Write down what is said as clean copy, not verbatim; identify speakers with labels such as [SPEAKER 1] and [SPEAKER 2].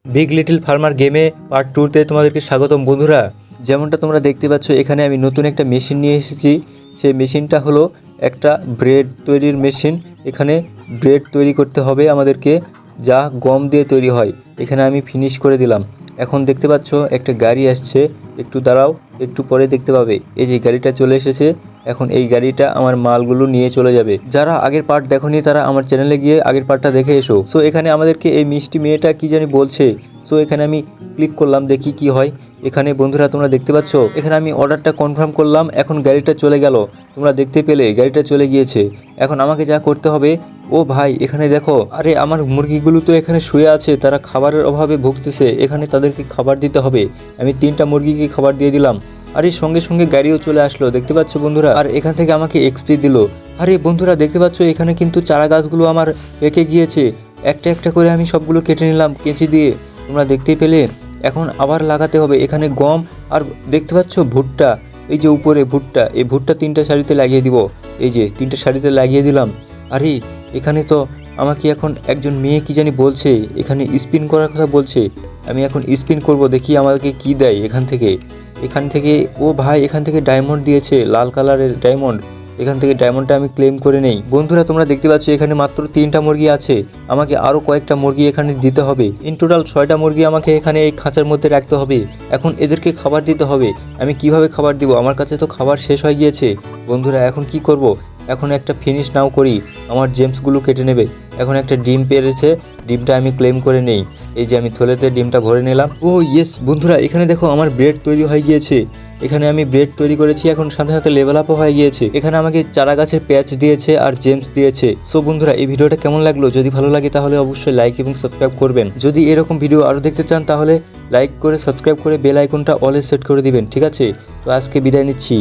[SPEAKER 1] Big little farmer গেমে part 2-তে তোমাদেরকে স্বাগতম বন্ধুরা। যেমনটা তোমরা দেখতে পাচ্ছ, এখানে আমি নতুন একটা মেশিন নিয়ে এসেছি। সেই মেশিনটা হলো একটা ব্রেড তৈরির মেশিন। এখানে ব্রেড তৈরি করতে হবে আমাদেরকে, যা গম দিয়ে তৈরি হয়। এখানে আমি ফিনিশ করে দিলাম। এখন দেখতে পাচ্ছ একটা গাড়ি আসছে, একটু দাঁড়াও, একটু পরে দেখতে পাবে। এই যে গাড়িটা চলে এসেছে, এখন এই গাড়িটা আমার মালগুলো নিয়ে চলে যাবে। যারা আগের পার্ট দেখোনি তারা আমার চ্যানেলে গিয়ে আগের পার্টটা দেখে এসো। সো এখানে আমাদেরকে এই মিষ্টি মেয়েটা কি জানি বলছে। সো এখানে আমি ক্লিক করলাম, দেখি কি হয়। এখানে বন্ধুরা তোমরা দেখতে পাচ্ছ, এখানে আমি অর্ডারটা কনফার্ম করলাম। এখন গাড়িটা চলে গেল, তোমরা দেখতে পেলে গাড়িটা চলে গিয়েছে। এখন আমাকে যা করতে হবে, ও ভাই এখানে দেখো, আরে আমার মুরগিগুলো তো এখানে শুয়ে আছে, তারা খাবারের অভাবে ভুগতেছে। এখানে তাদেরকে খাবার দিতে হবে। আমি 3টা মুরগিকে খাবার দিয়ে দিলাম। আর এই সঙ্গে সঙ্গে গাড়িও চলে আসলো, দেখতে পাচ্ছ বন্ধুরা। আর এখান থেকে আমাকে এক্সপি দিল। আরে বন্ধুরা দেখতে পাচ্ছ, এখানে কিন্তু চারা গাছগুলো আমার পেকে গিয়েছে। একটা একটা করে আমি সবগুলো কেটে নিলাম কেঁচি দিয়ে, তোমরা দেখতেই পেলে। এখন আবার লাগাতে হবে এখানে গম। আর দেখতে পাচ্ছ ভুট্টা, এই যে উপরে ভুট্টা, এই ভুট্টা 3টা সারিতে লাগিয়ে দিব। এই যে 3টা সারিতে লাগিয়ে দিলাম। আরে এখানে তো আমাকে এখন একজন মেয়ে কি জানি বলছে, এখানে স্পিন করার কথা বলছে। আমি এখন স্পিন করব, দেখি আমাকে কি দেয় এখান থেকে। ও ভাই এখান থেকে ডায়মন্ড দিয়েছে, লাল কালারের ডায়মন্ড। এখান থেকে ডায়মন্ডটা আমি ক্লেম করে নেই। বন্ধুরা তোমরা দেখতে পাচ্ছ, এখানে মাত্র 3টা মুরগি আছে। আমাকে আরও কয়েকটা মুরগি এখানে দিতে হবে। ইন টোটাল 6টা মুরগি আমাকে এখানে এই খাঁচার মধ্যে রাখতে হবে। এখন এদেরকে খাবার দিতে হবে। আমি কিভাবে খাবার দিব? আমার কাছে তো খাবার শেষ হয়ে গিয়েছে। বন্ধুরা এখন কি করব? এখন একটা ফিনিশ নাও করি, আমার জেমসগুলো কেটে নেবে। এখন একটা ডিম পেরেছে, ডিমটা আমি ক্লেম করে নেই। এই যে আমি থলেতে ডিমটা ভরে নিলাম। ও ইয়েস বন্ধুরা, এখানে দেখো আমার ব্রেড তৈরি হয়ে গিয়েছে। এখানে আমি ব্রেড তৈরি করেছি, এখন সাথে সাথে লেভেল আপও হয়ে গিয়েছে। এখানে আমাকে চারা গাছের প্যাচ দিয়েছে আর জেমস দিয়েছে। সো বন্ধুরা এই ভিডিওটা কেমন লাগলো? যদি ভালো লাগে তাহলে অবশ্যই লাইক এবং সাবস্ক্রাইব করবেন। যদি এরকম ভিডিও আরও দেখতে চান তাহলে লাইক করে সাবস্ক্রাইব করে বেল আইকনটা অলে সেট করে দিবেন, ঠিক আছে? তো আজকে বিদায় নিচ্ছি।